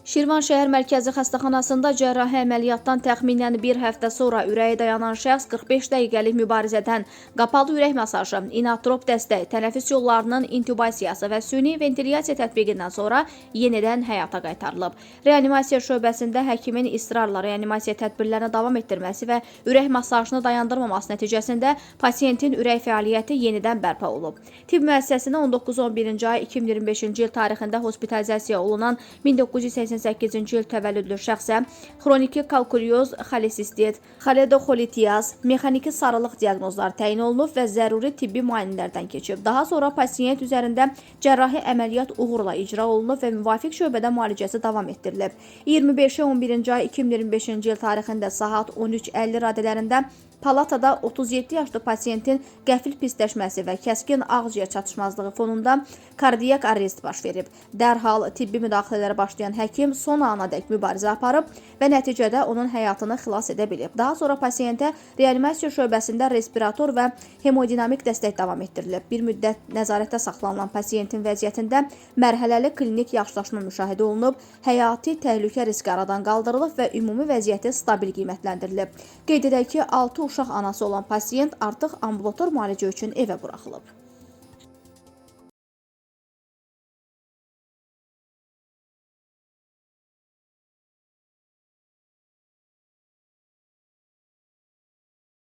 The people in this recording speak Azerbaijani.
Şirvan şəhər mərkəzi xəstəxanasında cərrahi əməliyyatdan təxminən bir həftə sonra ürəyi dayanan şəxs 45 dəqiqəlik mübarizədən, qapalı ürək masajı, inotrop dəstək, tənəffüs yollarının intubasiyası və süni ventilyasiya tətbiqindən sonra yenidən həyata qaytarılıb. Reanimasiya şöbəsində həkimin israrla reanimasiya tədbirlərinə davam etdirməsi və ürək masajını dayandırmaması nəticəsində pasiyentin ürək fəaliyyəti yenidən bərpa olub. Tibb müəssisəsinə 19-11-ci ay 2025-ci il tarixində hospitalizasiya olunan 1988-ci il təvəllüdlü şəxsə xroniki kalkulyoz, xolesistit, xoledoxolitiyaz, mexaniki sarılıq diaqnozları təyin olunub və zəruri tibbi müayinələrdən keçib. Daha sonra pasiyent üzərində cərrahi əməliyyat uğurla icra olunub və müvafiq şöbədə müalicəsi davam etdirilib. 25-11-ci ay 2025-ci il tarixində saat 13:50 radələrində palatada 37 yaşlı pasiyentin qəfil pisləşməsi və kəskin ağciyər çatışmazlığı fonunda kardiyak arrest baş verib. Dərhal tibbi müdaxilələrə başlayan həkim son anadək mübarizə aparıb və nəticədə onun həyatını xilas edə bilib. Daha sonra pasiyentə reanimasiya şöbəsində respirator və hemodinamik dəstək davam etdirilib. Bir müddət nəzarətdə saxlanılan pasiyentin vəziyyətində mərhələli klinik yaxşılaşma müşahidə olunub, həyati təhlükə riski aradan qaldırılıb və ümumi vəziyyəti stabil qiymətləndirilib. Qeyd edək ki, 6 uşaq anası olan pasiyent artıq ambulator müalicə üçün evə buraxılıb.